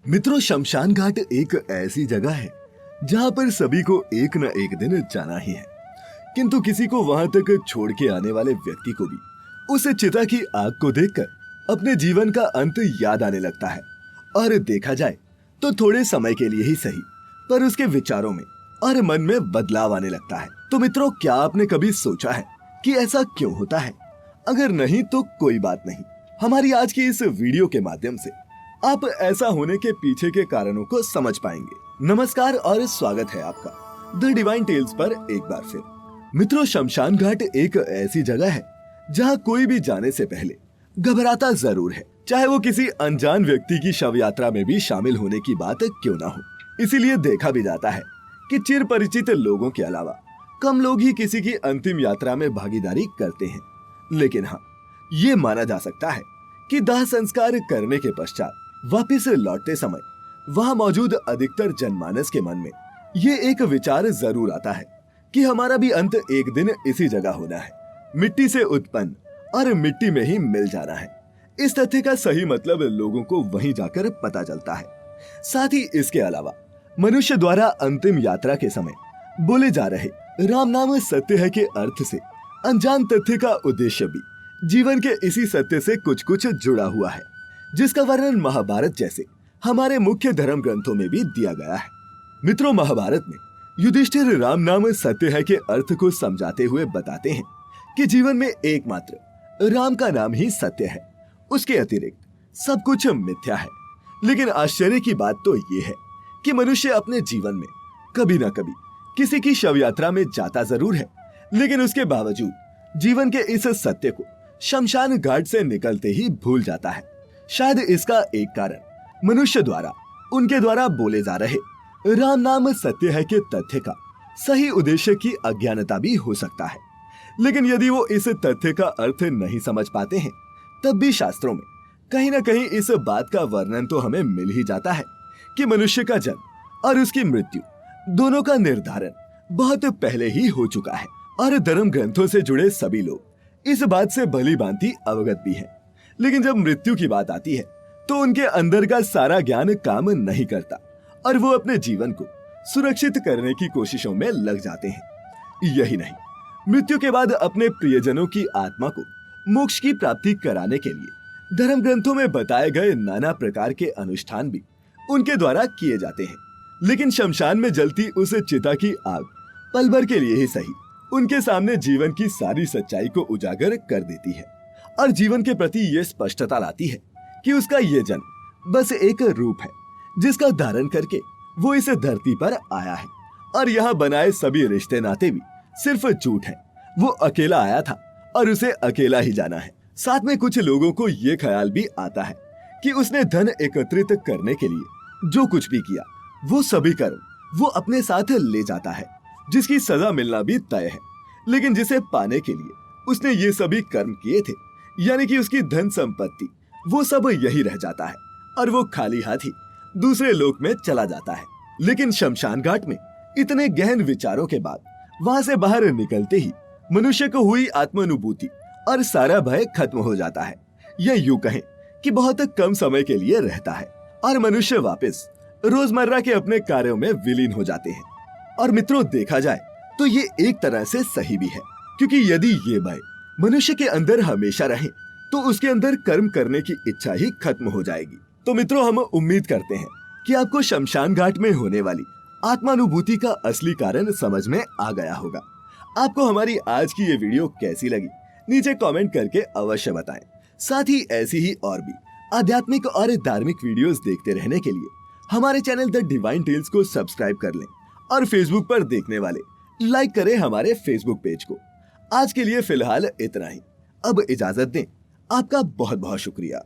मित्रों, शमशान घाट एक ऐसी जगह है जहाँ पर सभी को एक न एक दिन जाना ही है, किंतु किसी को वहां तक छोड़ के आने वाले व्यक्ति को भी उस चिता की आग को देखकर अपने जीवन का अंत याद आने लगता है। और देखा जाए तो थोड़े समय के लिए ही सही, पर उसके विचारों में और मन में बदलाव आने लगता है। तो मित्रों, क्या आपने कभी सोचा है कि ऐसा क्यों होता है? अगर नहीं तो कोई बात नहीं, हमारी आज की इस वीडियो के माध्यम से आप ऐसा होने के पीछे के कारणों को समझ पाएंगे। नमस्कार और स्वागत है आपका द डिवाइन टेल्स पर एक बार फिर। मित्रों, शमशान घाट एक ऐसी जगह है जहां कोई भी जाने से पहले घबराता जरूर है, चाहे वो किसी अनजान व्यक्ति की शव यात्रा में भी शामिल होने की बात क्यों ना हो। इसीलिए देखा भी जाता है कि चिर परिचित लोगों के अलावा कम लोग ही किसी की अंतिम यात्रा में भागीदारी करते हैं। लेकिन हाँ, ये माना जा सकता है कि दाह संस्कार करने के पश्चात वापिस लौटते समय वहां मौजूद अधिकतर जनमानस के मन में ये एक विचार जरूर आता है कि हमारा भी अंत एक दिन इसी जगह होना है, मिट्टी से उत्पन्न और मिट्टी में ही मिल जाना है। इस तथ्य का सही मतलब लोगों को वहीं जाकर पता चलता है। साथ ही इसके अलावा मनुष्य द्वारा अंतिम यात्रा के समय बोले जा रहे राम नाम सत्य है के अर्थ से अनजान तथ्य का उद्देश्य भी जीवन के इसी सत्य से कुछ कुछ जुड़ा हुआ है, जिसका वर्णन महाभारत जैसे हमारे मुख्य धर्म ग्रंथों में भी दिया गया है। मित्रों, महाभारत में युधिष्ठिर राम नाम सत्य है के अर्थ को समझाते हुए बताते हैं कि जीवन में एकमात्र राम का नाम ही सत्य है, उसके अतिरिक्त सब कुछ मिथ्या है। लेकिन आश्चर्य की बात तो ये है कि मनुष्य अपने जीवन में कभी न कभी किसी की शव यात्रा में जाता जरूर है, लेकिन उसके बावजूद जीवन के इस सत्य को शमशान घाट से निकलते ही भूल जाता है। शायद इसका एक कारण मनुष्य द्वारा उनके द्वारा बोले जा रहे राम नाम सत्य है के तथ्य का सही उद्देश्य की अज्ञानता भी हो सकता है। लेकिन यदि वो इस तथ्य का अर्थ नहीं समझ पाते हैं, तब भी शास्त्रों में कहीं न कहीं इस बात का वर्णन तो हमें मिल ही जाता है कि मनुष्य का जन्म और उसकी मृत्यु दोनों का निर्धारण बहुत पहले ही हो चुका है। और धर्म ग्रंथों से जुड़े सभी लोग इस बात से भली भांति अवगत भी हैं। लेकिन जब मृत्यु की बात आती है तो उनके अंदर का सारा ज्ञान काम नहीं करता और वो अपने जीवन को सुरक्षित करने की कोशिशों में लग जाते हैं। यही नहीं, मृत्यु के बाद अपने प्रियजनों की आत्मा को मोक्ष की प्राप्ति कराने के लिए धर्म ग्रंथों में बताए गए नाना प्रकार के अनुष्ठान भी उनके द्वारा किए जाते हैं। लेकिन शमशान में जलती उस चिता की आग पल भर के लिए ही सही उनके सामने जीवन की सारी सच्चाई को उजागर कर देती है और जीवन के प्रति ये स्पष्टता लाती है कि उसका ये जन्म बस एक रूप है जिसका धारण करके वो इस धरती पर आया है। और यहाँ बनाए सभी रिश्ते नाते भी सिर्फ झूठ है। वो अकेला आया था और उसे अकेला ही जाना है। साथ में कुछ लोगों को ये ख्याल भी आता है कि उसने धन एकत्रित करने के लिए जो कुछ भी किया वो सभी कर्म वो अपने साथ ले जाता है, जिसकी सजा मिलना भी तय है। लेकिन जिसे पाने के लिए उसने ये सभी कर्म किए थे, यानी कि उसकी धन संपत्ति, वो सब यही रह जाता है और वो खाली हाथ ही दूसरे लोक में चला जाता है। लेकिन शमशान घाट में इतने गहन विचारों के बाद वहां से बाहर निकलते ही मनुष्य को हुई आत्मानुभूति और सारा भय खत्म हो जाता है। यह यूं कहें कि बहुत कम समय के लिए रहता है और मनुष्य वापस रोजमर्रा के अपने कार्यों में विलीन हो जाते हैं। और मित्रों, देखा जाए तो ये एक तरह से सही भी है, क्योंकि यदि ये भय मनुष्य के अंदर हमेशा रहे तो उसके अंदर कर्म करने की इच्छा ही खत्म हो जाएगी। तो मित्रों, हम उम्मीद करते हैं कि आपको शमशान घाट में होने वाली आत्मानुभूति का असली कारण समझ में आ गया होगा। आपको हमारी आज की ये वीडियो कैसी लगी, नीचे कमेंट करके अवश्य बताएं। साथ ही ऐसी ही और भी आध्यात्मिक और धार्मिक वीडियोस देखते रहने के लिए हमारे चैनल द डिवाइन टेल्स को सब्सक्राइब कर लें और फेसबुक पर देखने वाले लाइक करें हमारे फेसबुक पेज को। आज के लिए फिलहाल इतना ही। अब इजाजत दें। आपका बहुत बहुत शुक्रिया।